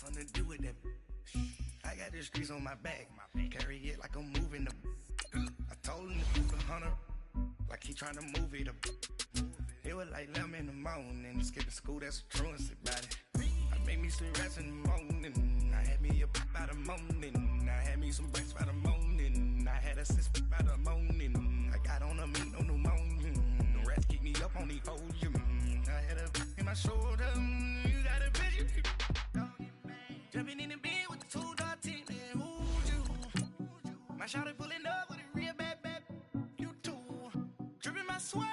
Something to do with that. I got the streets on my back. Carry it like I'm moving the. I told him to put 100 like he trying to move it up. It was like 11 in the morning. Skipping school, that's a truancy about it. I made me some rest in the morning. I had me a pop by the morning. I had me some breaks by the morning. I had a sis by the morning. I got on a meat, no pneumonia. The rats keep me up on the podium. I had a in my shoulder. You got a vision. Jumping in the bed with the 2 dot team. And who's you? My shawty pulling up with a real bad. You too. Dripping my swag.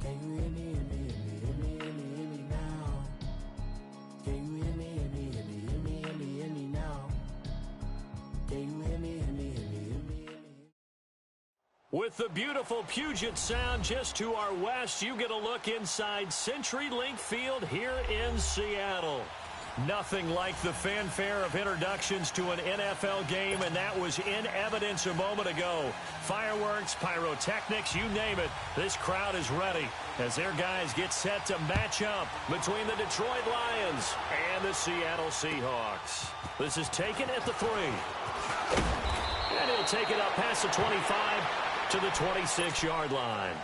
Can you hear me, hear me, hear me, hear me, hear me, hear me now? Can you hear me, hear me, hear me, hear me, hear me, hear me now? Can you hear me, hear me, hear me, hear me, hear me? With the beautiful Puget Sound just to our west, you get a look inside CenturyLink Field here in Seattle. Nothing like the fanfare of introductions to an NFL game, and that was in evidence a moment ago. Fireworks, pyrotechnics, you name it. This crowd is ready as their guys get set to match up between the Detroit Lions and the Seattle Seahawks. This is taken at the 3. And he'll take it up past the 25 to the 26-yard line.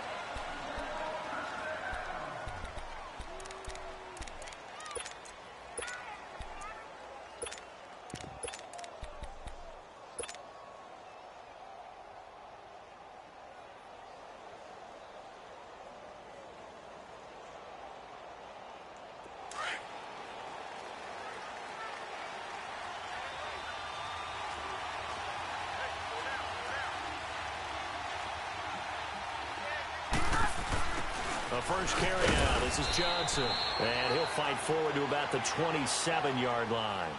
The first carry out. This is Johnson. And he'll fight forward to about the 27-yard line.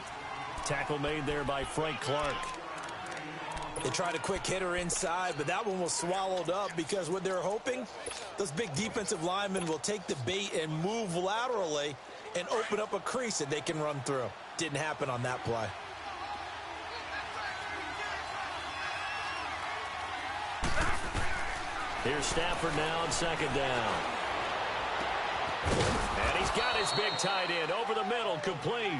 Tackle made there by Frank Clark. They tried a quick hitter inside, but that one was swallowed up because what they're hoping, those big defensive linemen will take the bait and move laterally and open up a crease that they can run through. Didn't happen on that play. Here's Stafford now on second down. And he's got his big tight end over the middle, complete.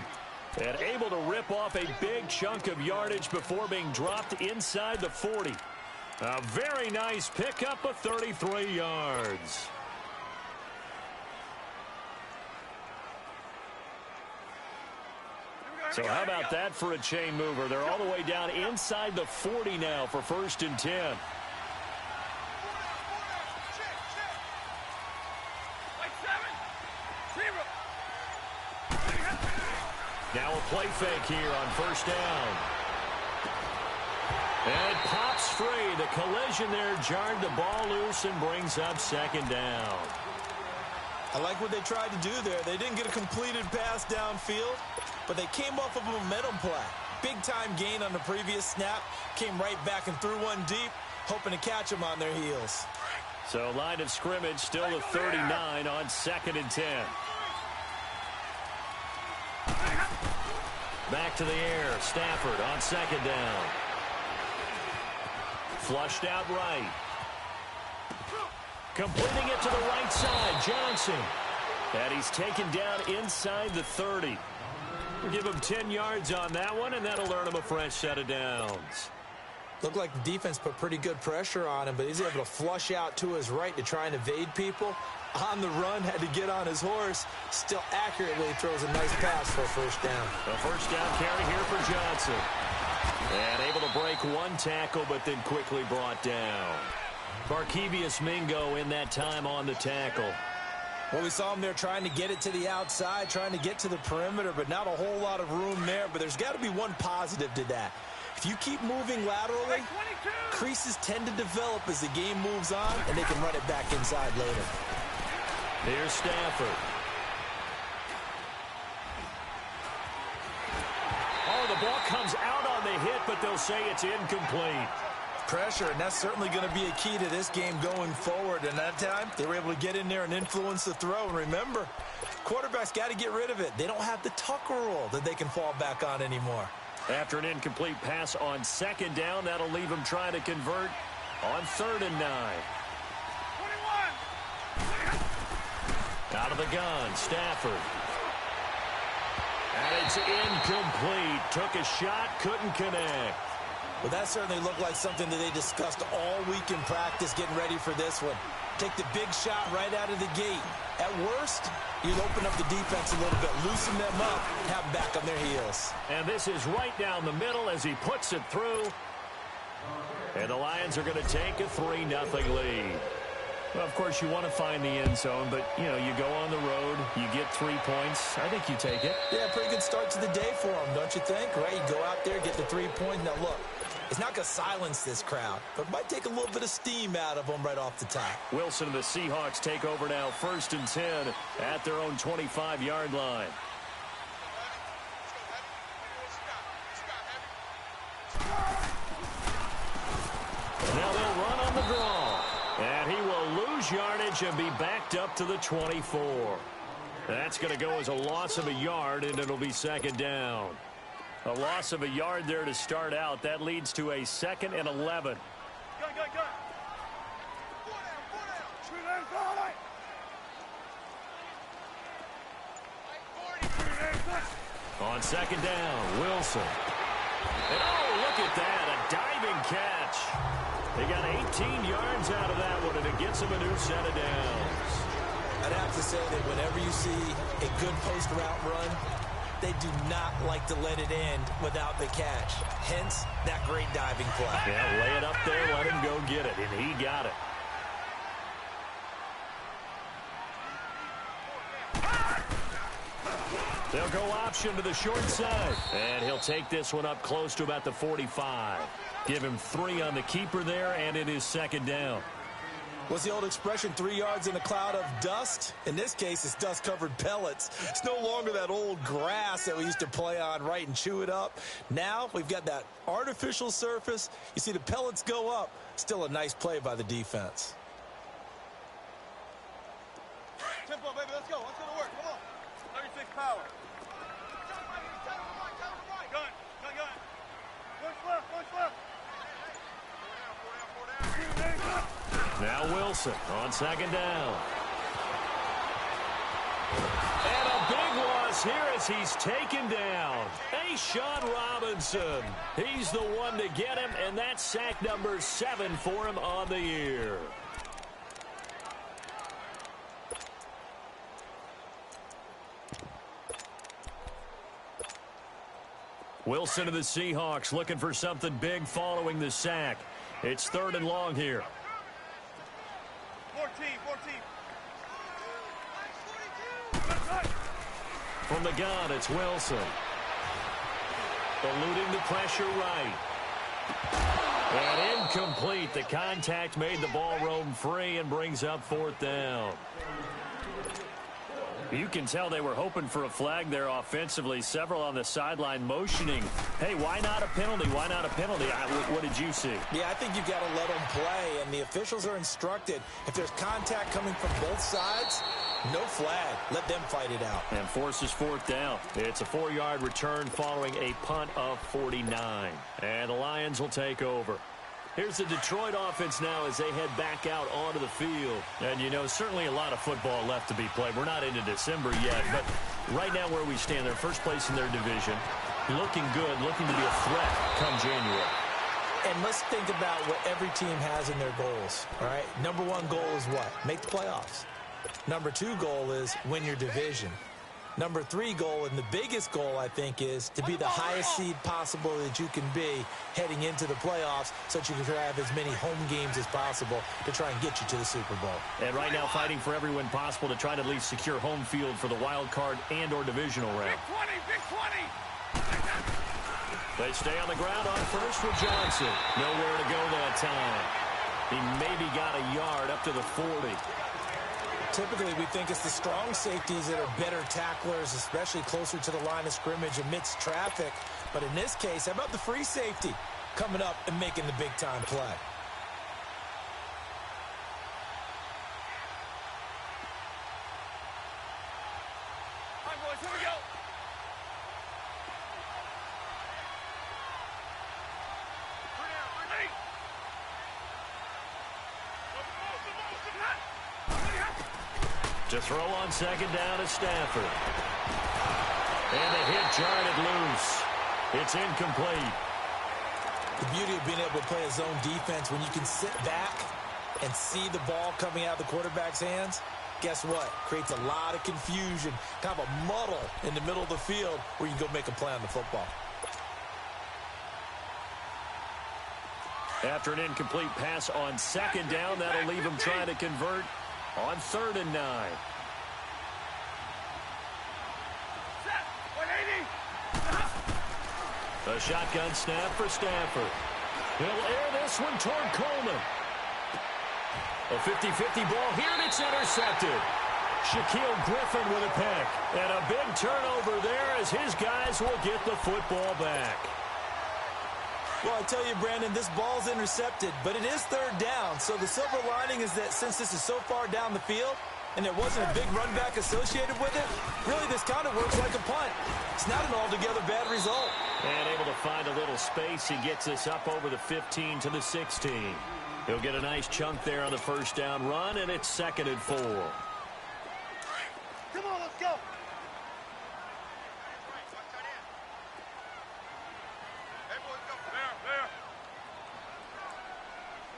And able to rip off a big chunk of yardage before being dropped inside the 40. A very nice pickup of 33 yards. So how about that for a chain mover? They're all the way down inside the 40 now for 1st and 10. Now a play fake here on 1st down. And it pops free. The collision there jarred the ball loose and brings up 2nd down. I like what they tried to do there. They didn't get a completed pass downfield, but they came off of a momentum play. Big-time gain on the previous snap. Came right back and threw one deep, hoping to catch them on their heels. So line of scrimmage still the 39 on 2nd and 10. Back to the air. Stafford on 2nd down. Flushed out right. Completing it to the right side. Johnson. And he's taken down inside the 30. We'll give him 10 yards on that one, and that'll earn him a fresh set of downs. Looked like the defense put pretty good pressure on him, but he's able to flush out to his right to try and evade people. On the run, had to get on his horse. Still accurately throws a nice pass for a 1st down. A 1st down carry here for Johnson. And able to break one tackle, but then quickly brought down. Barkevius Mingo in that time on the tackle. Well, we saw him there trying to get it to the outside, trying to get to the perimeter, but not a whole lot of room there. But there's got to be one positive to that. If you keep moving laterally, creases tend to develop as the game moves on, and they can run it back inside later. Here's Stafford. Oh, the ball comes out on the hit, but they'll say it's incomplete. Pressure, and that's certainly going to be a key to this game going forward. And that time, they were able to get in there and influence the throw. And remember, quarterbacks got to get rid of it. They don't have the Tucker rule that they can fall back on anymore. After an incomplete pass on second down, that'll leave them trying to convert on 3rd and 9. 21. Out of the gun, Stafford. And it's incomplete. Took a shot, couldn't connect. Well, that certainly looked like something that they discussed all week in practice getting ready for this one. Take the big shot right out of the gate. At worst, you'd open up the defense a little bit, loosen them up, have them back on their heels. And this is right down the middle as he puts it through. And the Lions are going to take a 3-0 lead. Well, of course, you want to find the end zone, but, you know, you go on the road, you get 3 points. I think you take it. Yeah, pretty good start to the day for them, don't you think? Right, you go out there, get the 3 points. Now, look, it's not going to silence this crowd, but it might take a little bit of steam out of them right off the top. Wilson and the Seahawks take over now, 1st and 10 at their own 25-yard line. Now they'll run on the draw. And he will lose yardage and be backed up to the 24. That's going to go as a loss of a yard, and it'll be 2nd down. A loss of a yard there to start out. That leads to a 2nd and 11. On 2nd down, Wilson. And oh, look at that, a diving catch. They got 18 yards out of that one, and it gets them a new set of downs. I'd have to say that whenever you see a good post route run, they do not like to let it end without the catch. Hence, that great diving play. Yeah, lay it up there, let him go get it, and he got it. They'll go option to the short side, and he'll take this one up close to about the 45. Give him 3 on the keeper there, and it is 2nd down. What's the old expression, 3 yards in a cloud of dust? In this case, it's dust-covered pellets. It's no longer that old grass that we used to play on, right, and chew it up. Now we've got that artificial surface. You see the pellets go up. Still a nice play by the defense. Tempo, baby, let's go. Let's go to work. Come on. 36 power. Gun. Push left. Now Wilson on 2nd down. And a big loss here as he's taken down. Hey, Sean Robinson. He's the one to get him, and that's sack number 7 for him on the year. Wilson to the Seahawks looking for something big following the sack. It's 3rd and long here. 14. From the gun, it's Wilson. Eluding the pressure right. And incomplete. The contact made the ball roam free and brings up 4th down. You can tell they were hoping for a flag there offensively. Several on the sideline motioning. Hey, why not a penalty? Why not a penalty? What did you see? Yeah, I think you've got to let them play, and the officials are instructed. If there's contact coming from both sides, no flag. Let them fight it out. And forces 4th down. It's a 4-yard return following a punt of 49. And the Lions will take over. Here's the Detroit offense now as they head back out onto the field. And, you know, certainly a lot of football left to be played. We're not into December yet, but right now where we stand, they're first place in their division. Looking good, looking to be a threat come January. And let's think about what every team has in their goals, all right? Number 1 goal is what? Make the playoffs. Number 2 goal is win your division. Number 3 goal, and the biggest goal, I think, is to be the highest seed possible that you can be heading into the playoffs so that you can have as many home games as possible to try and get you to the Super Bowl. And right now fighting for every win possible to try to at least secure home field for the wild card and or divisional round. Big 20! They stay on the ground on first with Johnson. Nowhere to go that time. He maybe got a yard up to the 40. Typically, we think it's the strong safeties that are better tacklers, especially closer to the line of scrimmage amidst traffic. But in this case, how about the free safety coming up and making the big-time play? All right, boys, here we go. To throw on second down is Stafford. And the hit jarred loose. It's incomplete. The beauty of being able to play a zone defense when you can sit back and see the ball coming out of the quarterback's hands, guess what? Creates a lot of confusion, kind of a muddle in the middle of the field where you can go make a play on the football. After an incomplete pass on second down, that'll leave him trying to convert on 3rd and 9. A shotgun snap for Stafford. He'll air this one toward Coleman. A 50-50 ball here, and it's intercepted. Shaquille Griffin with a pick. And a big turnover there as his guys will get the football back. Well, I tell you, Brandon, this ball's intercepted, but it is 3rd down. So the silver lining is that since this is so far down the field and there wasn't a big run back associated with it, really this kind of works like a punt. It's not an altogether bad result. And able to find a little space. He gets this up over the 15 to the 16. He'll get a nice chunk there on the first down run, and it's 2nd and 4. Come on, let's go. Hey, boys, go. There.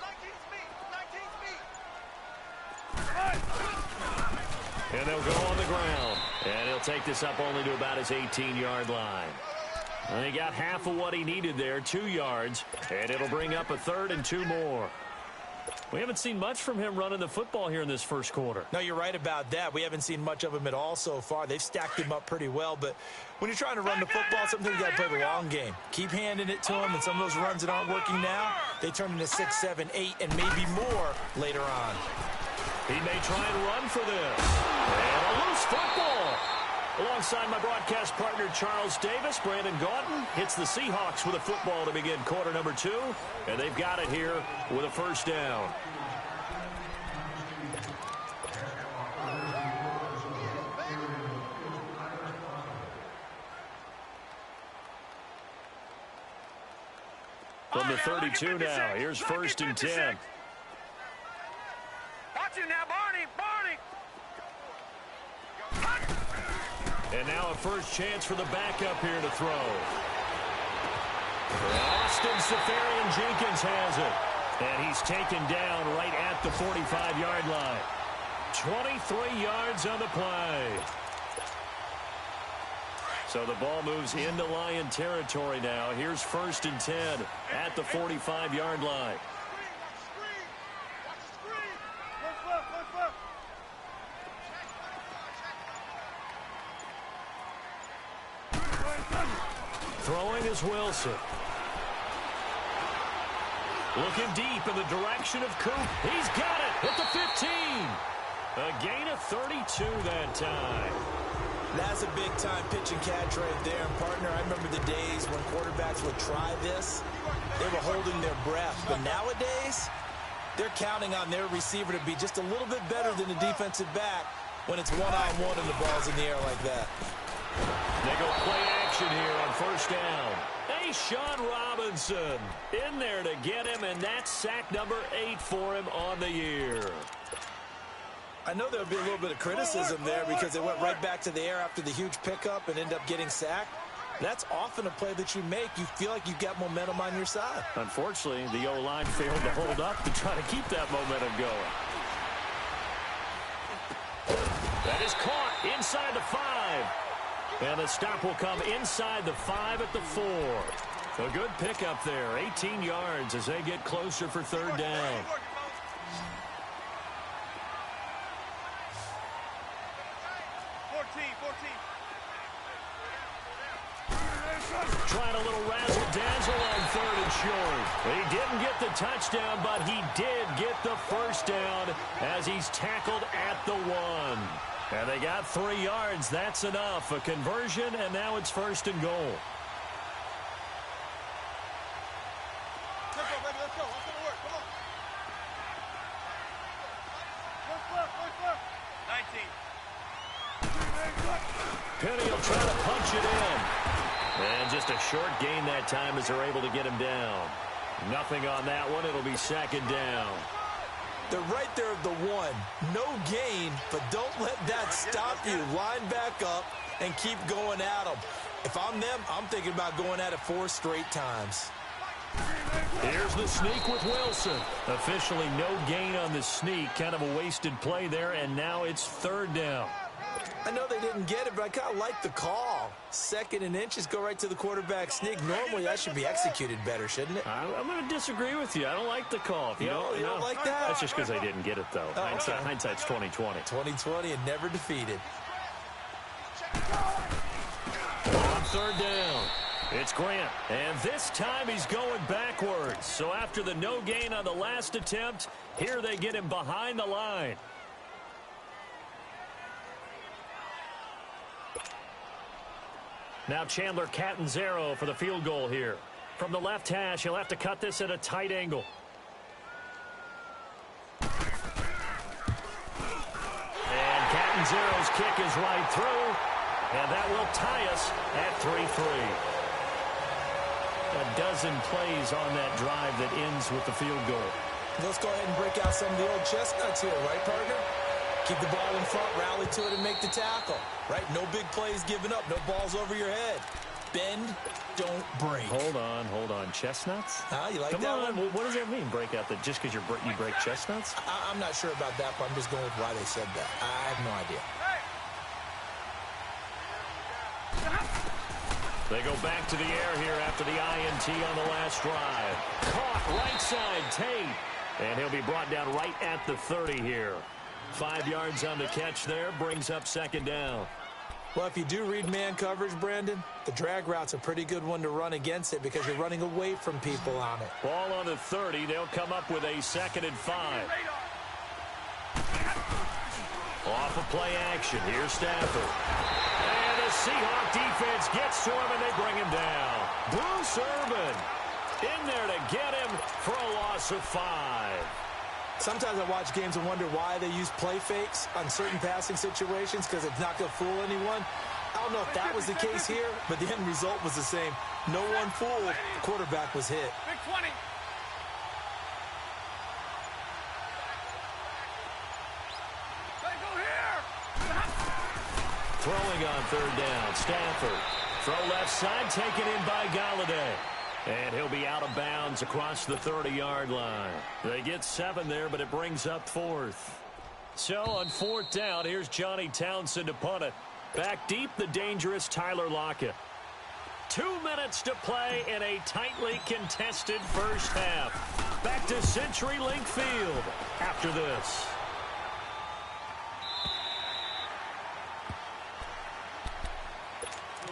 19's me. And they'll go on the ground. And he'll take this up only to about his 18-yard line. And he got half of what he needed there, 2 yards. And it'll bring up a 3rd and 2 more. We haven't seen much from him running the football here in this first quarter. No, you're right about that. We haven't seen much of him at all so far. They've stacked him up pretty well. But when you're trying to run the football, sometimes you got to play the long game. Keep handing it to him, and some of those runs that aren't working now, they turn into 6, 7, 8, and maybe more later on. He may try and run for this. And a loose football. Alongside my broadcast partner, Charles Davis, Brandon Gaunton hits the Seahawks with a football to begin quarter number 2. And they've got it here with a first down. From the 32 now, here's 1st and 10. Watch it now, Barney. And now a first chance for the backup here to throw. Austin Safarian-Jenkins has it. And he's taken down right at the 45-yard line. 23 yards on the play. So the ball moves into Lion territory now. Here's 1st and 10 at the 45-yard line. Throwing is Wilson. Looking deep in the direction of Coop. He's got it at the 15. A gain of 32 that time. That's a big-time pitch and catch right there. And, partner, I remember the days when quarterbacks would try this. They were holding their breath. But nowadays, they're counting on their receiver to be just a little bit better than the defensive back when it's one-on-one and the ball's in the air like that. They go play action here on first down. Hey, Sean Robinson in there to get him, and that's sack number 8 for him on the year. I know there'll be a little bit of criticism there because they went right back to the air after the huge pickup and end up getting sacked. That's often a play that you make. You feel like you've got momentum on your side. Unfortunately, the O-line failed to hold up to try to keep that momentum going. That is is caught inside the 5. And the stop will come inside the 5 at the 4. A good pickup there. 18 yards as they get closer for third down. Trying a little razzle-dazzle on third and short. He didn't get the touchdown, but he did get the first down as he's tackled at the 1. And they got 3 yards. That's enough. A conversion, and now it's first and goal. Tempo, baby, let's go. Let's go to work. Come on. Look. 19. Penny will try to punch it in. And just a short gain that time as they're able to get him down. Nothing on that one. It'll be second down. They're right there at the 1. No gain, but don't let that stop you. Line back up and keep going at them. If I'm them, I'm thinking about going at it 4 straight times. Here's the sneak with Wilson. Officially no gain on the sneak. Kind of a wasted play there, and now it's third down. I know they didn't get it, but I kind of like the call. 2nd and inches, go right to the quarterback sneak. Normally, that should be executed better, shouldn't it? I'm going to disagree with you. I don't like the call. If you don't like that? That's just because they didn't get it, though. Oh, okay. Hindsight's 20/20. 20/20 and never defeated. On third down, it's Grant. And this time he's going backwards. So after the no gain on the last attempt, here they get him behind the line. Now Chandler Catanzaro for the field goal here. From the left hash, he'll have to cut this at a tight angle. And Catanzaro's kick is right through. And that will tie us at 3-3. A dozen plays on that drive that ends with the field goal. Let's go ahead and break out some of the old chestnuts here, right, partner? Keep the ball in front, rally to it, and make the tackle. Right? No big plays given up. No balls over your head. Bend, don't break. Hold on. Chestnuts? You like Come that on. one? What does that mean, break out? That just because you break chestnuts? I'm not sure about that, but I'm just going with why they said that. I have no idea. They go back to the air here after the INT on the last drive. Caught right side, Tate. And he'll be brought down right at the 30 here. 5 yards on the catch there, brings up second down. Well, if you do read man coverage, Brandon, the drag route's a pretty good one to run against it because you're running away from people on it. Ball on the 30. They'll come up with a 2nd and 5. Off of play action. Here's Stafford. And the Seahawks defense gets to him, and they bring him down. Bruce Irvin in there to get him for a loss of 5. Sometimes I watch games and wonder why they use play fakes on certain passing situations because it's not going to fool anyone. I don't know if that was the case here, but the end result was the same. No one fooled. The quarterback was hit. Big 20. Hey, go here. Throwing on third down, Stafford. Throw left side, taken in by Galladay. And he'll be out of bounds across the 30-yard line. They get 7 there, but it brings up 4th. So on 4th down, here's Johnny Townsend to punt it. Back deep, the dangerous Tyler Lockett. 2 minutes to play in a tightly contested first half. Back to CenturyLink Field after this.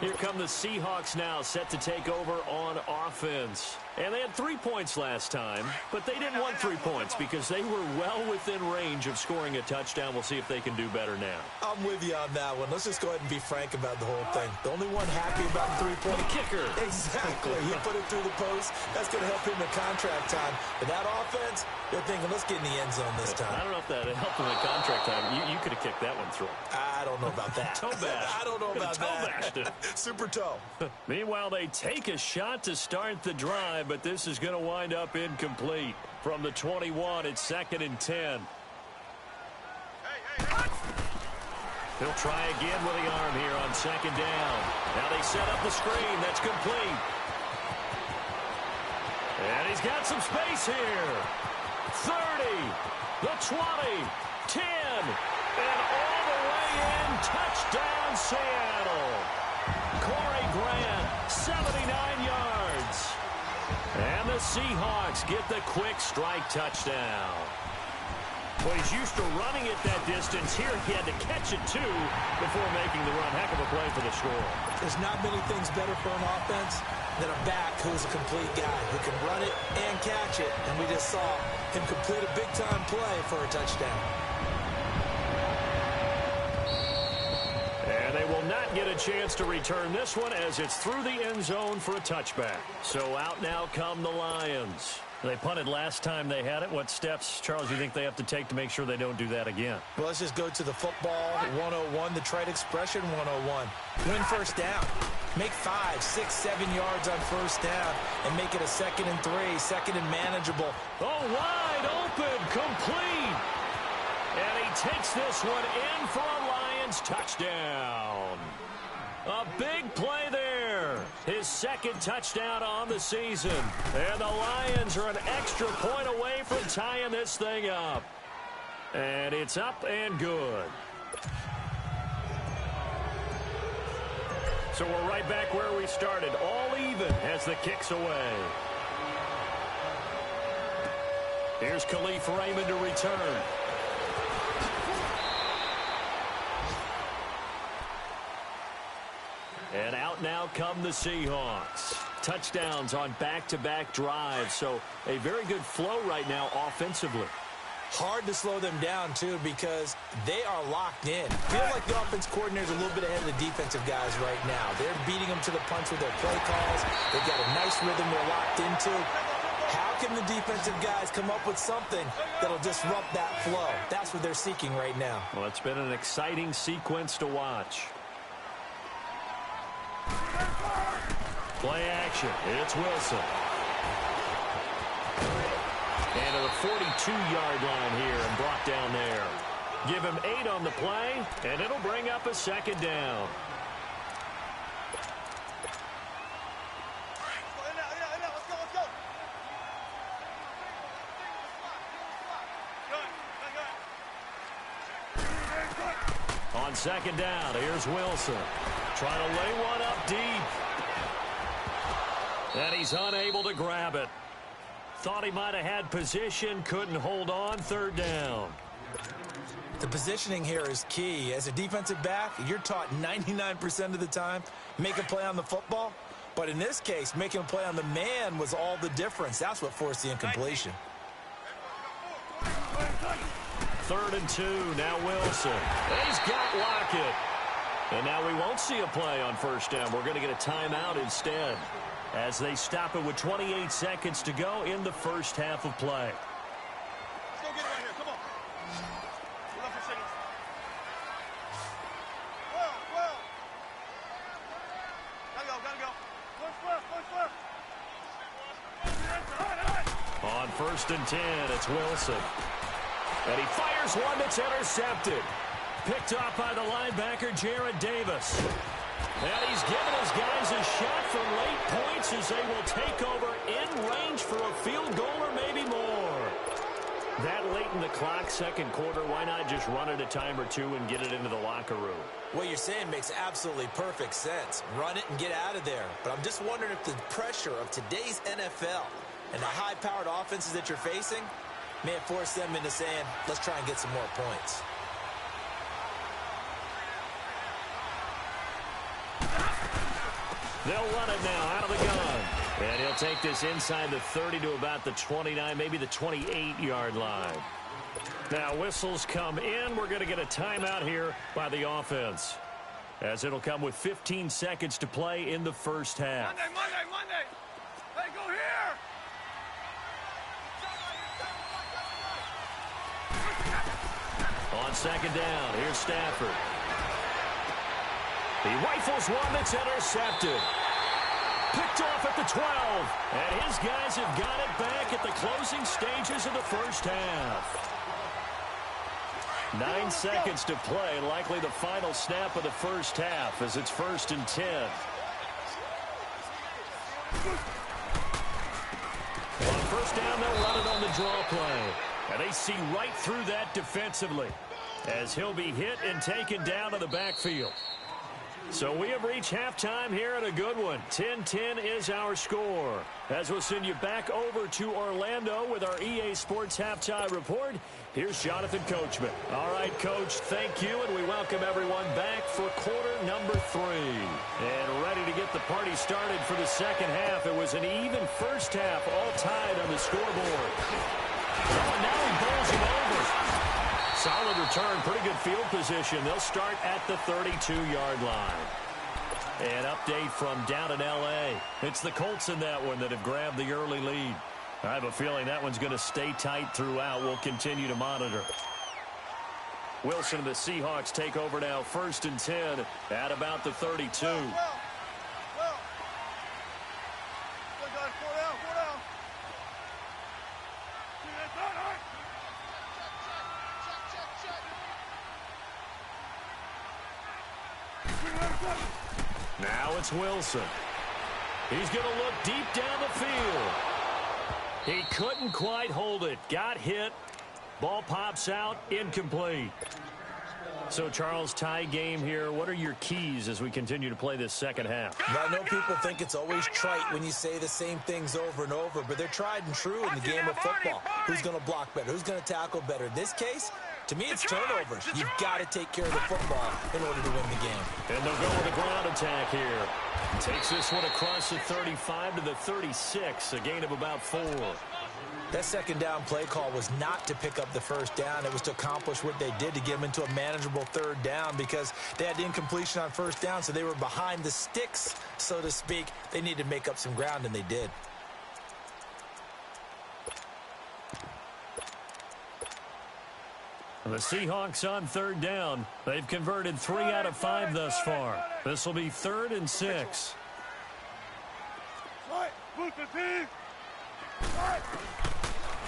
Here come the Seahawks now, set to take over on offense. And they had 3 points last time, but they didn't want 3 points because they were well within range of scoring a touchdown. We'll see if they can do better now. I'm with you on that one. Let's just go ahead and be frank about the whole thing. The only one happy about the 3-point kicker. Exactly. He put it through the post. That's going to help him in contract time. But that offense, they're thinking, let's get in the end zone this time. I don't know if that helped him in contract time. You could have kicked that one through. I don't know about that. Toe bash. I don't know about that. Toe bashed it. Super toe. Meanwhile, they take a shot to start the drive, but this is going to wind up incomplete. From the 21, it's 2nd and 10. He'll try again with the arm here on 2nd down. Now they set up the screen. That's complete. And he's got some space here. 30, the 20, 10, and all the way in touchdown, Seattle. Corey Grant, 79 yards. And the Seahawks get the quick strike touchdown. Well, he's used to running it that distance. Here he had to catch it, too, before making the run. Heck of a play for the score. There's not many things better for an offense than a back who's a complete guy who can run it and catch it. And we just saw him complete a big-time play for a touchdown. And they will not get a chance to return this one as it's through the end zone for a touchback. So out now come the Lions. They punted last time they had it. What steps, Charles, do you think they have to take to make sure they don't do that again? Well, let's just go to the football 101, the trade expression 101. Win first down. Make 5, 6, 7 yards on first down and make it a 2nd and 3, 2nd and manageable. Oh, wide open, complete. And he takes this one in for a Lions touchdown. A big play there. His 2nd touchdown on the season. And the Lions are an extra point away from tying this thing up. And it's up and good. So we're right back where we started. All even as the kick's away. Here's Khalif Raymond to return. And out now come the Seahawks. Touchdowns on back-to-back drives. So a very good flow right now offensively. Hard to slow them down, too, because they are locked in. Feel like the offense coordinator is a little bit ahead of the defensive guys right now. They're beating them to the punch with their play calls. They've got a nice rhythm they're locked into. How can the defensive guys come up with something that'll disrupt that flow? That's what they're seeking right now. Well, it's been an exciting sequence to watch. Play action. It's Wilson. And to the 42-yard line here and brought down there. Give him 8 on the play, and it'll bring up a 2nd down. On 2nd down, here's Wilson. Trying to lay one up deep. And he's unable to grab it. Thought he might have had position, couldn't hold on. 3rd down. The positioning here is key. As a defensive back, you're taught 99% of the time, make a play on the football. But in this case, making a play on the man was all the difference. That's what forced the incompletion. 3rd and 2, now Wilson. And he's got Lockett. And now we won't see a play on 1st down. We're going to get a timeout instead as they stop it with 28 seconds to go in the first half of play. Let's go get it right here. Come on. We're up for signals. Well. Gotta go. Push left. On 1st and 10, it's Wilson. And he fires one that's intercepted. Picked off by the linebacker, Jared Davis. And he's given his guys a shot for late points as they will take over in range for a field goal or maybe more. That late in the clock, 2nd quarter, why not just run it a time or two and get it into the locker room? What you're saying makes absolutely perfect sense. Run it and get out of there. But I'm just wondering if the pressure of today's NFL and the high-powered offenses that you're facing may have forced them into saying, let's try and get some more points. They'll run it now out of the gun. And he'll take this inside the 30 to about the 29, maybe the 28-yard line. Now whistles come in. We're going to get a timeout here by the offense, as it'll come with 15 seconds to play in the first half. Monday. Hey, go here. On 2nd down, here's Stafford. He rifles one that's intercepted. Picked off at the 12. And his guys have got it back at the closing stages of the first half. 9 seconds to play. Likely the final snap of the first half as it's 1st and 10. On 1st down, they'll run it on the draw play. And they see right through that defensively as he'll be hit and taken down to the backfield. So we have reached halftime here at a good one. 10-10 is our score. As we'll send you back over to Orlando with our EA Sports Halftime Report, here's Jonathan Coachman. All right, Coach, thank you, and we welcome everyone back for quarter number 3. And ready to get the party started for the second half. It was an even first half, all tied on the scoreboard. Oh, and now he bowls him over. Solid return, pretty good field position. They'll start at the 32-yard line. An update from down in L.A. It's the Colts in that one that have grabbed the early lead. I have a feeling that one's going to stay tight throughout. We'll continue to monitor. Wilson and the Seahawks take over now, 1st and 10 at about the 32. Now it's Wilson. He's going to look deep down the field. He couldn't quite hold it. Got hit. Ball pops out. Incomplete. So, Charles, tie game here. What are your keys as we continue to play this second half? Now, I know people think it's always trite when you say the same things over and over, but they're tried and true in the game of football. Who's going to block better? Who's going to tackle better? In this case, to me, it's turnovers. You've got to take care of the football in order to win the game. And they'll go with a ground attack here. Takes this one across the 35 to the 36, a gain of about 4. That second down play call was not to pick up the first down. It was to accomplish what they did to get them into a manageable third down because they had the incompletion on first down, so they were behind the sticks, so to speak. They needed to make up some ground, and they did. The Seahawks on third down. They've converted 3 out of 5 thus far. This will be 3rd and 6.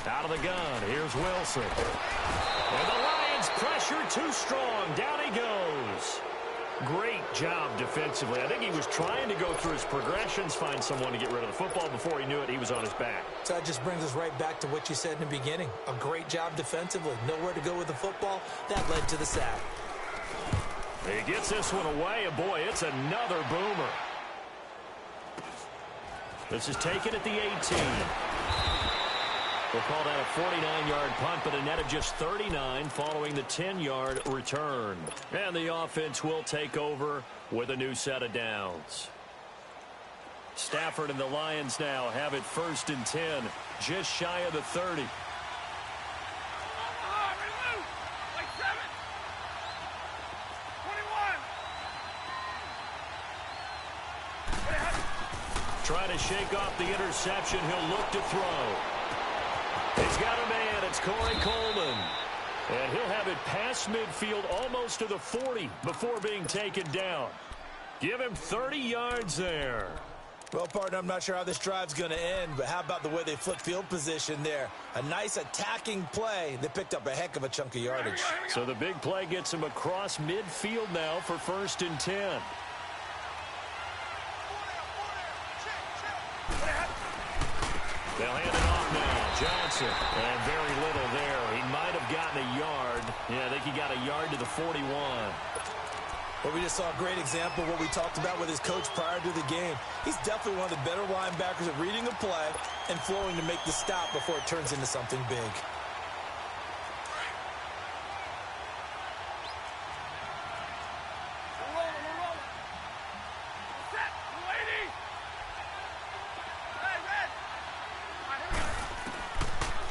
Out of the gun, here's Wilson. And the Lions pressure too strong. Down he goes. Great job defensively. I think he was trying to go through his progressions, find someone to get rid of the football. Before he knew it, he was on his back. So that just brings us right back to what you said in the beginning. A great job defensively. Nowhere to go with the football. That led to the sack. He gets this one away, and boy, it's another boomer. This is taken at the 18. We'll call that a 49-yard punt, but a net of just 39 following the 10-yard return. And the offense will take over with a new set of downs. Stafford and the Lions now have it 1st and 10, just shy of the 30. Trying to shake off the interception. He'll look to throw. He's got a man. It's Corey Coleman. And he'll have it past midfield almost to the 40 before being taken down. Give him 30 yards there. Well, partner, I'm not sure how this drive's going to end, but how about the way they flipped field position there? A nice attacking play that picked up a heck of a chunk of yardage. So the big play gets him across midfield now for 1st and 10. They'll hand it off now. Johnson. And very little there. He might have gotten a yard. Yeah, I think he got a yard to the 41. Well, we just saw a great example of what we talked about with his coach prior to the game. He's definitely one of the better linebackers at reading a play and flowing to make the stop before it turns into something big.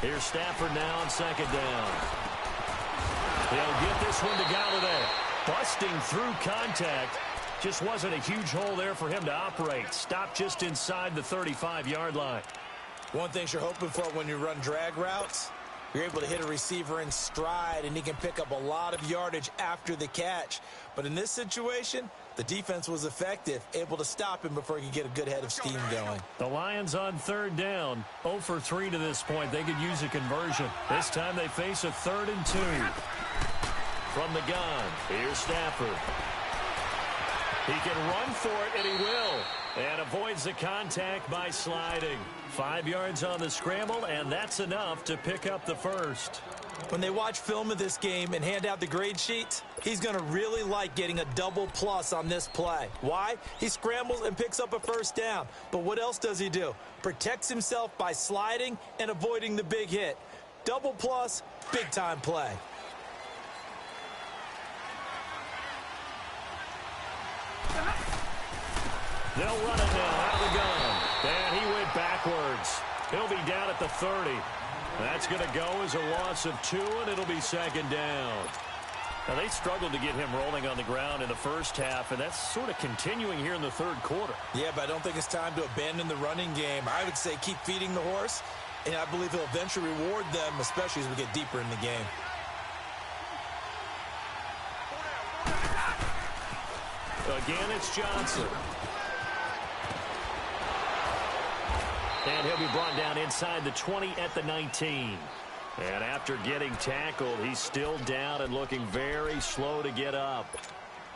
Here's Stafford now on 2nd down. He'll get this one to Galladay. Busting through contact. Just wasn't a huge hole there for him to operate. Stopped just inside the 35-yard line. One thing you're hoping for when you run drag routes, you're able to hit a receiver in stride, and he can pick up a lot of yardage after the catch. But in this situation, the defense was effective, able to stop him before he could get a good head of steam going. The Lions on 3rd down. 0 for 3 to this point. They could use a conversion. This time they face a 3rd and 2. From the gun, here's Stafford. He can run for it, and he will. And avoids the contact by sliding. 5 yards on the scramble, and that's enough to pick up the first. When they watch film of this game and hand out the grade sheets, he's going to really like getting a double plus on this play. Why? He scrambles and picks up a first down. But what else does he do? Protects himself by sliding and avoiding the big hit. Double plus, big-time play. They'll run it now out of the gun. And he went backwards. He'll be down at the 30. That's going to go as a loss of 2, and it'll be second down. Now, they struggled to get him rolling on the ground in the first half, and that's sort of continuing here in the third quarter. Yeah, but I don't think it's time to abandon the running game. I would say keep feeding the horse, and I believe he'll eventually reward them, especially as we get deeper in the game. Again, it's Johnson. And he'll be brought down inside the 20 at the 19. And after getting tackled, he's still down and looking very slow to get up.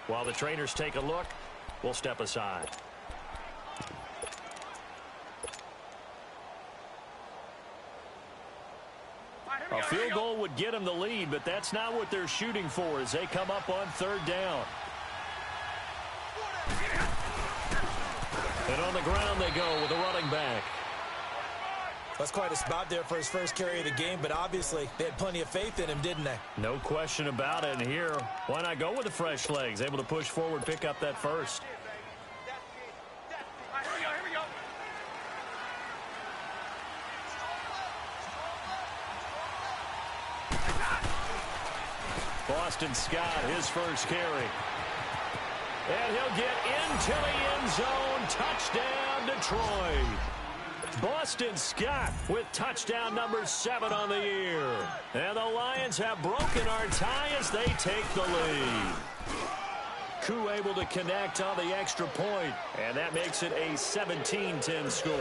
While the trainers take a look, we'll step aside. A field goal would get them the lead, but that's not what they're shooting for as they come up on third down. And on the ground they go with a running back. That's quite a spot there for his first carry of the game, but obviously they had plenty of faith in him, didn't they? No question about it. And here, why not go with the fresh legs? Able to push forward, pick up that first. Boston Scott, his first carry. And he'll get into the end zone. Touchdown, Detroit. Boston Scott with touchdown number 7 on the year. And the Lions have broken our tie as they take the lead. Koo able to connect on the extra point, and that makes it a 17-10 score.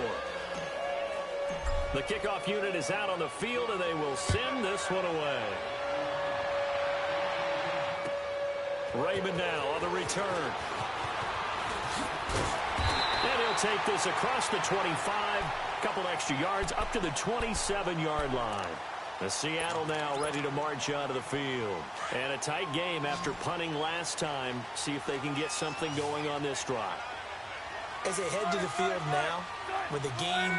The kickoff unit is out on the field, and they will send this one away. Raymond now on the return. And he'll take this across the 25. Couple extra yards up to the 27-yard line. The Seattle now ready to march onto the field. And a tight game after punting last time. See if they can get something going on this drive. As they head to the field now, with the game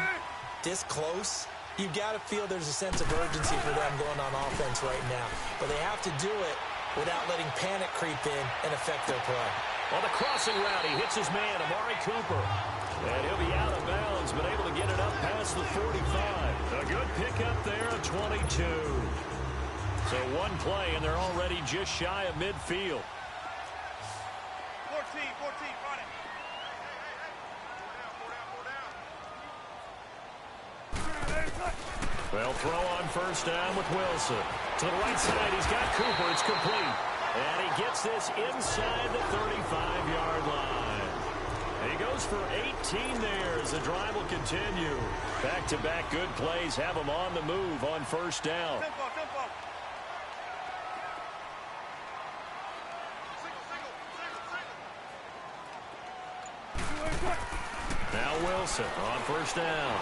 this close, you've got to feel there's a sense of urgency for them going on offense right now. But they have to do it without letting panic creep in and affect their play. On the crossing route, he hits his man, Amari Cooper. And he'll be out of bounds, but able to get it up past the 45. A good pickup there at 22. So one play, and they're already just shy of midfield. 14, run it. Well, throw on first down with Wilson. To the right side, he's got Cooper. It's complete. And he gets this inside the 35-yard line. And he goes for 18 there as the drive will continue. Back-to-back good plays have him on the move on first down. Tempo. Now Wilson on first down.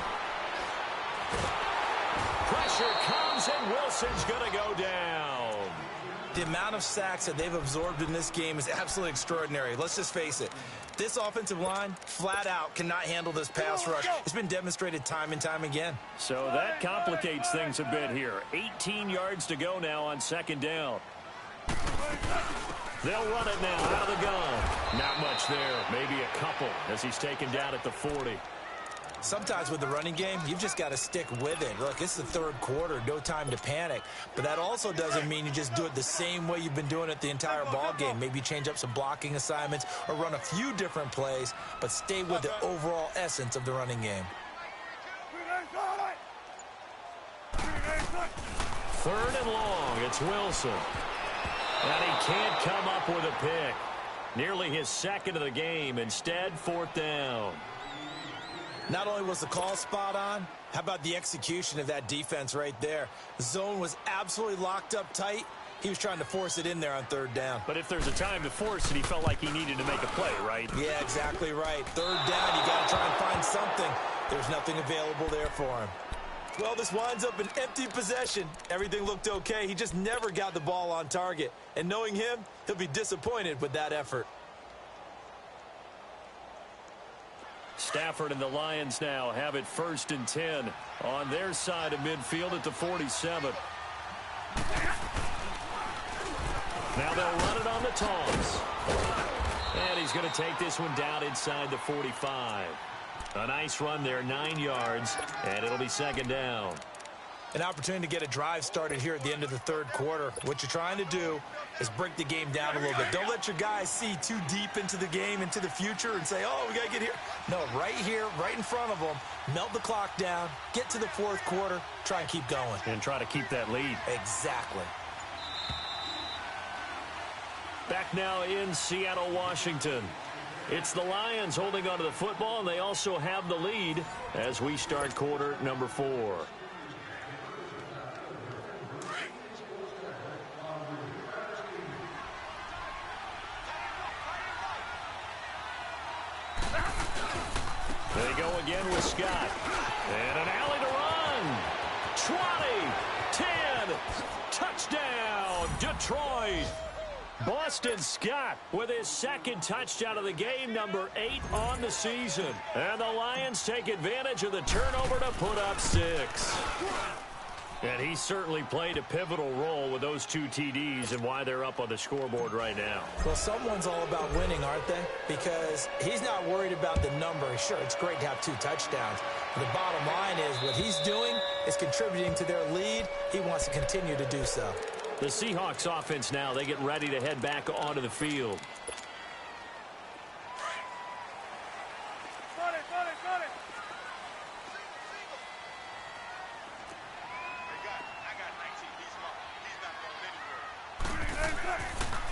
Pressure comes, and Wilson's going to go down. The amount of sacks that they've absorbed in this game is absolutely extraordinary. Let's just face it. This offensive line, flat out, cannot handle this pass rush. It's been demonstrated time and time again. So that complicates things a bit here. 18 yards to go now on second down. They'll run it now out of the gun. Not much there. Maybe a couple as he's taken down at the 40. Sometimes with the running game, you've just got to stick with it. Look, it's the third quarter, no time to panic. But that also doesn't mean you just do it the same way you've been doing it the entire ball game. Maybe change up some blocking assignments or run a few different plays, but stay with the overall essence of the running game. Third and long, it's Wilson. And he can't come up with a pick. Nearly his second of the game. Instead, fourth down. Not only was the call spot on, how about the execution of that defense right there? The zone was absolutely locked up tight, He was trying to force it in there on third down. But if there's a time to force it, he felt like he needed to make a play, right? Yeah, exactly right. Third down, you got to try and find something. There's nothing available there for him. Well, this winds up an empty possession. Everything looked okay. He just never got the ball on target. And knowing him, he'll be disappointed with that effort. Stafford and the Lions now have it 1st and 10 on their side of midfield at the 47. Now they'll run it on the toss. And he's going to take this one down inside the 45. A nice run there, 9 yards, and it'll be 2nd down. An opportunity to get a drive started here at the end of the third quarter. What you're trying to do is break the game down a little bit. Don't let your guys see too deep into the game, into the future, and say, oh, we got to get here. No, right here, right in front of them, melt the clock down, get to the fourth quarter, try and keep going. And try to keep that lead. Exactly. Back now in Seattle, Washington. It's the Lions holding onto the football, and they also have the lead as we start quarter number 4. They go again with Scott. And an alley to run. 20, 10, touchdown, Detroit. Boston Scott with his 2nd touchdown of the game, number 8 on the season. And the Lions take advantage of the turnover to put up 6. And he certainly played a pivotal role with those 2 TDs and why they're up on the scoreboard right now. Well, someone's all about winning, aren't they? Because he's not worried about the number. Sure, it's great to have 2 touchdowns. But the bottom line is what he's doing is contributing to their lead. He wants to continue to do so. The Seahawks offense now, they get ready to head back onto the field.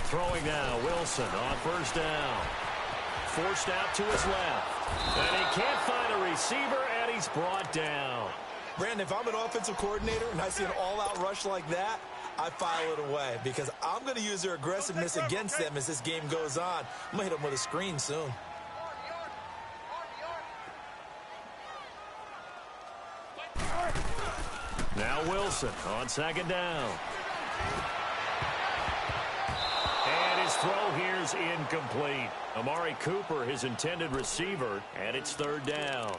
Throwing now, Wilson on 1st down. Forced out to his left. And he can't find a receiver, and he's brought down. Brandon, if I'm an offensive coordinator and I see an all-out rush like that, I file it away because I'm going to use their aggressiveness against them as this game goes on. I'm going to hit them with a screen soon. Now Wilson on 2nd down. And his throw here's incomplete. Amari Cooper, his intended receiver, and it's 3rd down.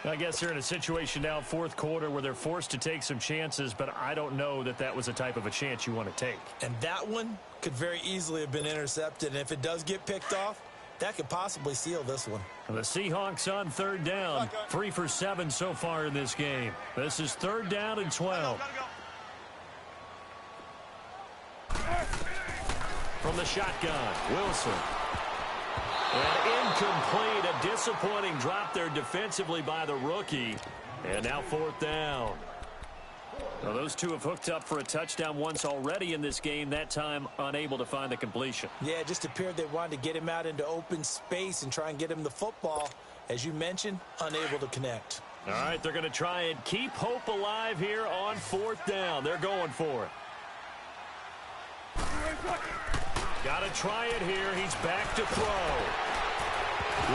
I guess they're in a situation now, 4th quarter, where they're forced to take some chances, but I don't know that that was the type of a chance you want to take. And that one could very easily have been intercepted, and if it does get picked off, that could possibly seal this one. The Seahawks on 3rd down, 3 for 7 so far in this game. This is 3rd down and 12. From the shotgun, Wilson. And incomplete, a disappointing drop there defensively by the rookie. And now 4th down. Well, those 2 have hooked up for a touchdown once already in this game, that time unable to find the completion. Yeah, it just appeared they wanted to get him out into open space and try and get him the football. As you mentioned, unable to connect. All right, they're going to try and keep hope alive here on 4th down. They're going for it. Got to try it here. He's back to throw.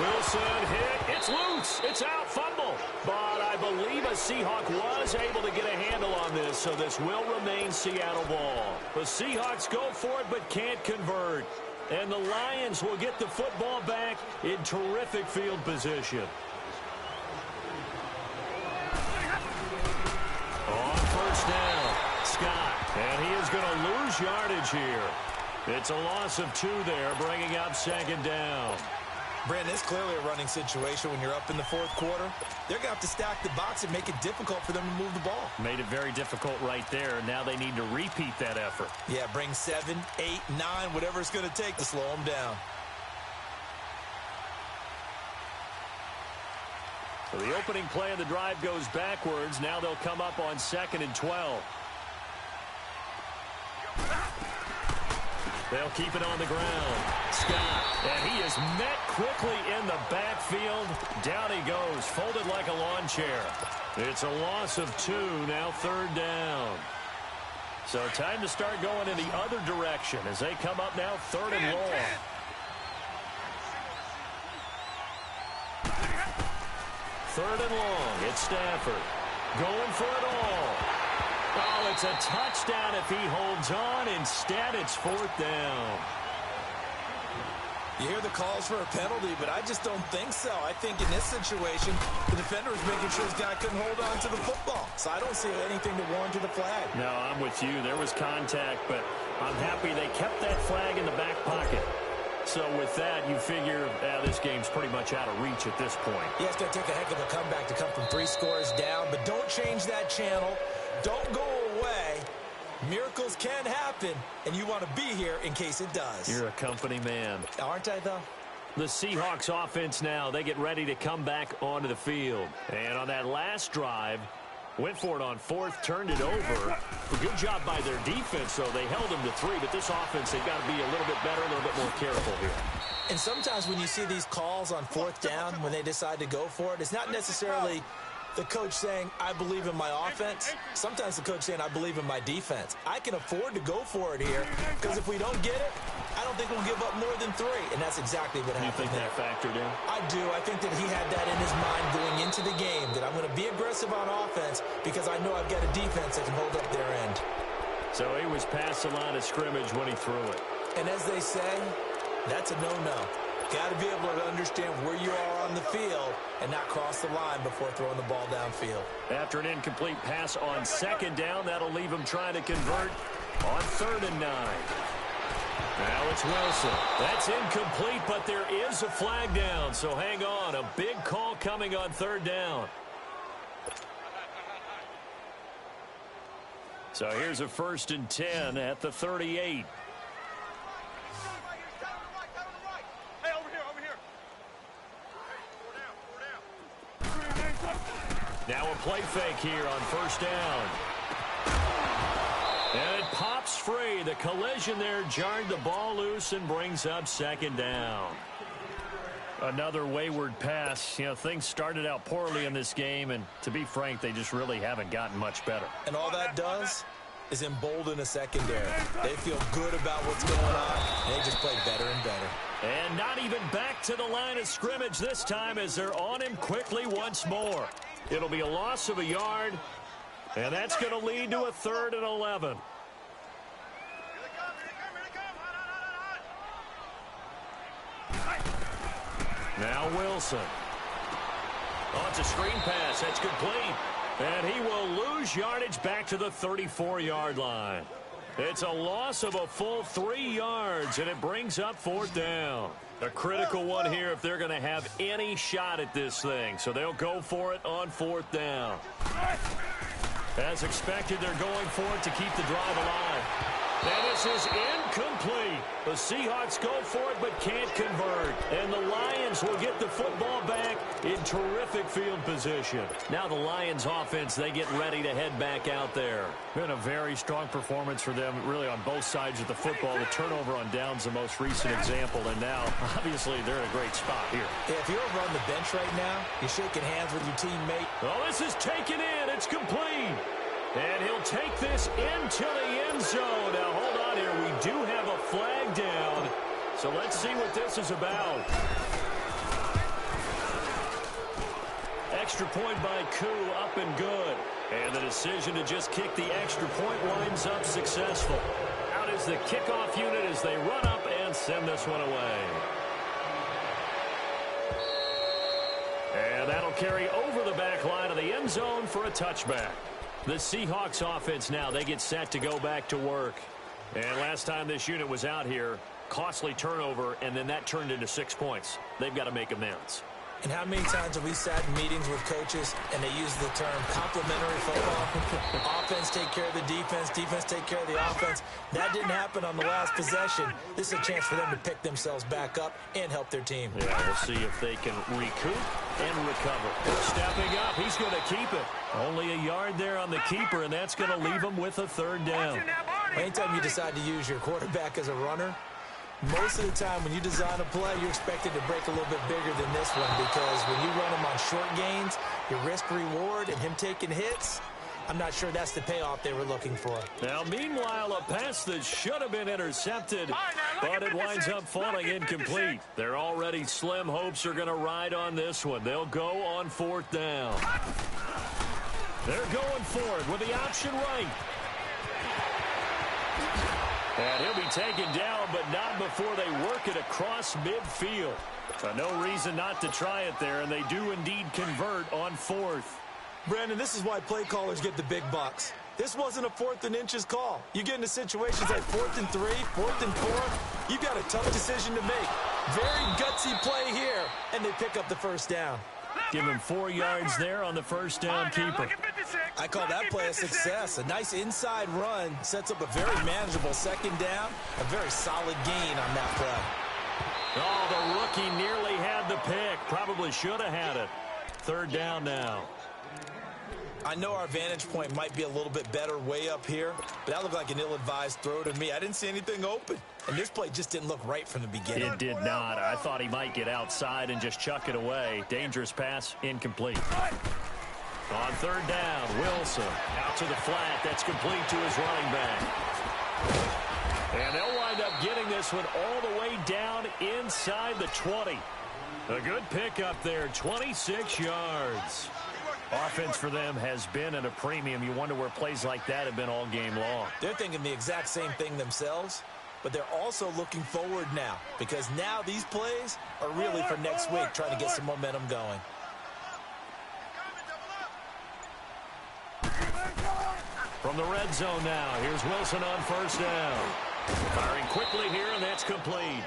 Wilson hit. It's loose. It's out. Fumble. But I believe a Seahawk was able to get a handle on this, so this will remain Seattle ball. The Seahawks go for it but can't convert. And the Lions will get the football back in terrific field position. On 1st down, Scott. And he is going to lose yardage here. It's a loss of 2 there, bringing up 2nd down. Brandon, it's clearly a running situation when you're up in the 4th quarter. They're going to have to stack the box and make it difficult for them to move the ball. Made it very difficult right there. Now they need to repeat that effort. Yeah, bring 7, 8, 9, whatever it's going to take to slow them down. So the opening play of the drive goes backwards. Now they'll come up on 2nd and 12. They'll keep it on the ground. Scott, and he is met quickly in the backfield. Down he goes, folded like a lawn chair. It's a loss of 2, now 3rd down. So time to start going in the other direction as they come up now 3rd and long. Third and long. It's Stafford going for it all. Oh, it's a touchdown if he holds on. Instead, it's 4th down. You hear the calls for a penalty, but I just don't think so. I think in this situation, the defender was making sure his guy couldn't hold on to the football. So I don't see anything to warrant the flag. No, I'm with you. There was contact, but I'm happy they kept that flag in the back pocket. So with that, you figure this game's pretty much out of reach at this point. Yeah, it's going to take a heck of a comeback to come from 3 scores down, but don't change that channel. Don't go away. Miracles can happen, and you want to be here in case it does. You're a company man. Aren't I, though? The Seahawks offense now, they get ready to come back onto the field. And on that last drive, went for it on 4th, turned it over. A good job by their defense, though. They held them to 3, but this offense, they've got to be a little bit better, a little bit more careful here. And sometimes when you see these calls on 4th down, when they decide to go for it, it's not necessarily the coach saying, I believe in my offense. Sometimes the coach saying, I believe in my defense. I can afford to go for it here because if we don't get it, I don't think we'll give up more than 3. And that's exactly what happened. You think that factored in? I do. I think that he had that in his mind going into the game, that I'm going to be aggressive on offense because I know I've got a defense that can hold up their end. So he was past the line of scrimmage when he threw it. And as they say, that's a no-no. Got to be able to understand where you are on the field and not cross the line before throwing the ball downfield. After an incomplete pass on 2nd down, that'll leave him trying to convert on 3rd and 9. Now it's Wilson. That's incomplete, but there is a flag down, so hang on. A big call coming on 3rd down. So here's a 1st and 10 at the 38. Now a play fake here on 1st down. And it pops free. The collision there jarred the ball loose and brings up 2nd down. Another wayward pass. You know, things started out poorly in this game, and to be frank, they just really haven't gotten much better. And all that does is embolden a secondary. They feel good about what's going on, and they just play better and better. And not even back to the line of scrimmage this time as they're on him quickly once more. It'll be a loss of a yard, and that's going to lead to a 3rd and 11. Now Wilson. Oh, it's a screen pass. That's complete. And he will lose yardage back to the 34-yard line. It's a loss of a full 3 yards, and it brings up 4th down. A critical one here if they're going to have any shot at this thing. So they'll go for it on 4th down. As expected, they're going for it to keep the drive alive. And this is incomplete. The Seahawks go for it but can't convert. And the Lions will get the football back in terrific field position. Now the Lions offense, they get ready to head back out there. Been a very strong performance for them really on both sides of the football. The turnover on downs the most recent example. And now, obviously, they're in a great spot here. Yeah, if you're over on the bench right now, you're shaking hands with your teammate. Oh, this is taken in. It's complete. And he'll take this into the end zone. Now, hold on here. We do have a flag down. So let's see what this is about. Extra point by Koo, up and good. And the decision to just kick the extra point winds up successful. Out is the kickoff unit as they run up and send this one away. And that'll carry over the back line of the end zone for a touchback. The Seahawks offense now, they get set to go back to work. And last time this unit was out here, costly turnover, and then that turned into 6 points. They've got to make amends. And how many times have we sat in meetings with coaches and they use the term complementary football? Offense take care of the defense, defense take care of the offense. That didn't happen on the last possession. This is a chance for them to pick themselves back up and help their team. Yeah, we'll see if they can recoup and recover. Stepping up, he's going to keep it. Only a yard there on the keeper, and that's going to leave him with a 3rd down. Anytime you decide to use your quarterback as a runner, most of the time when you design a play, you're expected to break a little bit bigger than this one because when you run him on short gains, your risk-reward and him taking hits, I'm not sure that's the payoff they were looking for. Now, meanwhile, a pass that should have been intercepted, but it winds up falling incomplete. Their already slim hopes are going to ride on this one. They'll go on 4th down. They're going for it with the option right. And he'll be taken down, but not before they work it across midfield. No reason not to try it there, and they do indeed convert on 4th. Brandon, this is why play callers get the big bucks. This wasn't a 4th and inches call. You get into situations like 4th and 3, 4th and 4. You've got a tough decision to make. Very gutsy play here, and they pick up the 1st down. Give him 4 yards there on the 1st down keeper. I call that play a success. A nice inside run sets up a very manageable 2nd down. A very solid gain on that play. Oh, the rookie nearly had the pick. Probably should have had it. 3rd down now. I know our vantage point might be a little bit better way up here, but that looked like an ill-advised throw to me. I didn't see anything open, and this play just didn't look right from the beginning. It did not. I thought he might get outside and just chuck it away. Dangerous pass, incomplete. On 3rd down, Wilson out to the flat. That's complete to his running back. And they'll wind up getting this one all the way down inside the 20. A good pickup there, 26 yards. Offense for them has been at a premium. You wonder where plays like that have been all game long. They're thinking the exact same thing themselves, but they're also looking forward now, because now these plays are really for next week, trying to get some momentum going. From the red zone now, here's Wilson on 1st down. Firing quickly here, and that's complete.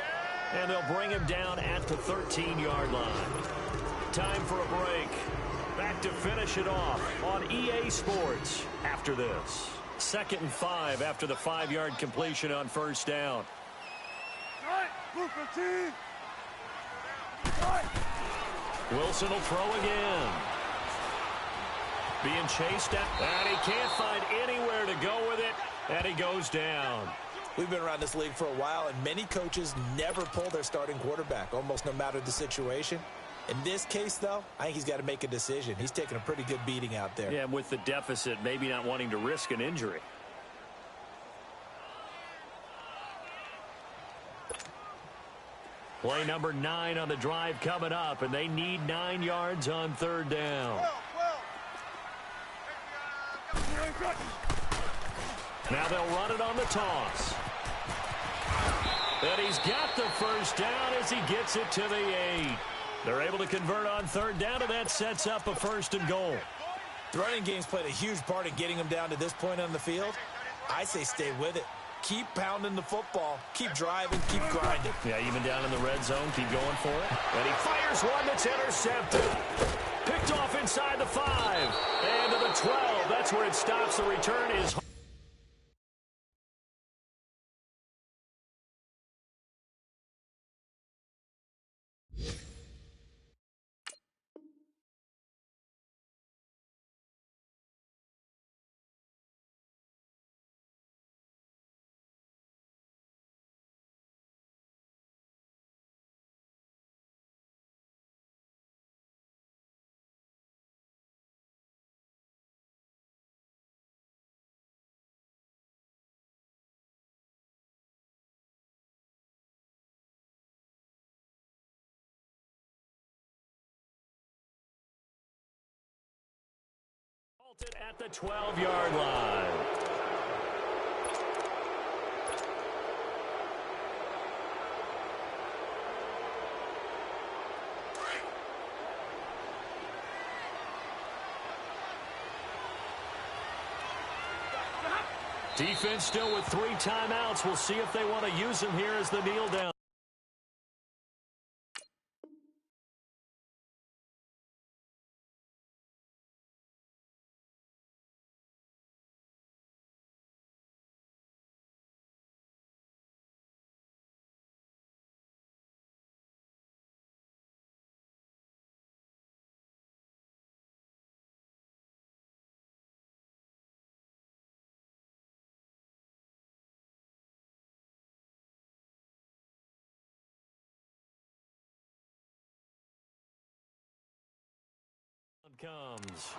And they'll bring him down at the 13-yard line. Time for a break. Back to finish it off on EA Sports after this. 2nd and 5 after the 5-yard completion on 1st down. Wilson will throw again. Being chased at, and he can't find anywhere to go with it, and he goes down. We've been around this league for a while, and many coaches never pull their starting quarterback, almost no matter the situation. In this case, though, I think he's got to make a decision. He's taking a pretty good beating out there. Yeah, and with the deficit, maybe not wanting to risk an injury. Play number 9 on the drive coming up, and they need 9 yards on 3rd down. Now they'll run it on the toss. And he's got the 1st down as he gets it to the 8. They're able to convert on 3rd down, and that sets up a 1st and goal. The running game's played a huge part in getting them down to this point on the field. I say stay with it. Keep pounding the football. Keep driving. Keep grinding. Yeah, even down in the red zone, keep going for it. And he fires one that's intercepted. Picked off inside the 5. And to the 12. That's where it stops. The return is at the 12-yard line. Defense still with 3 timeouts. We'll see if they want to use them here as the kneel down. Comes.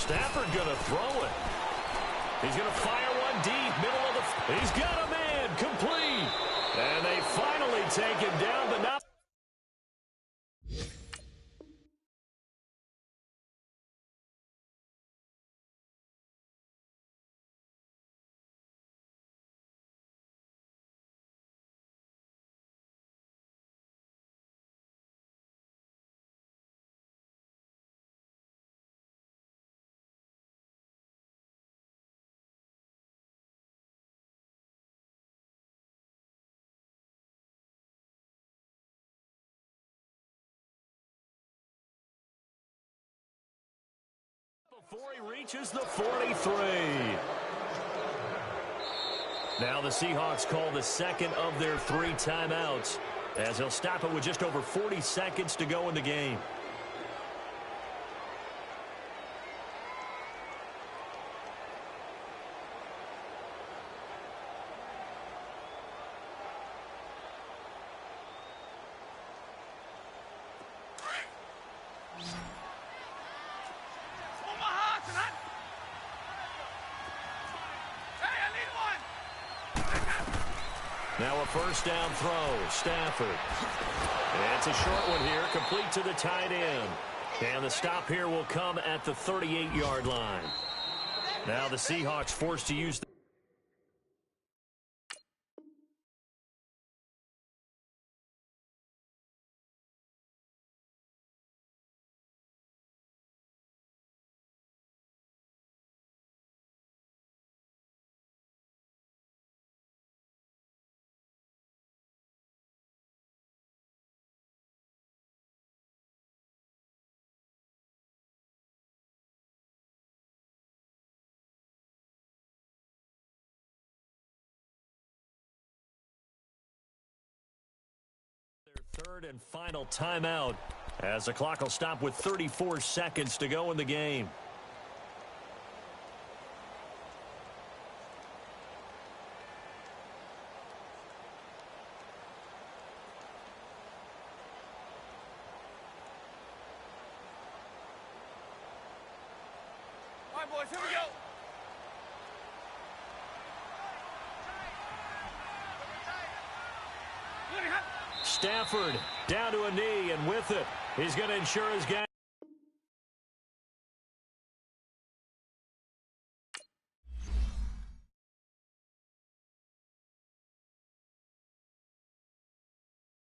Stafford going to throw it. He's going to fire one deep, middle of the... He's got a man, complete. And they finally take him down, but not... Before he reaches the 43. Now the Seahawks call the second of their 3 timeouts as he'll stop it with just over 40 seconds to go in the game. Now a first down throw, Stafford. It's a short one here, complete to the tight end. And the stop here will come at the 38-yard line. Now the Seahawks forced to use... Third and final timeout as the clock will stop with 34 seconds to go in the game. All right, boys, here we go. Stafford down to a knee, and with it, he's going to ensure his game.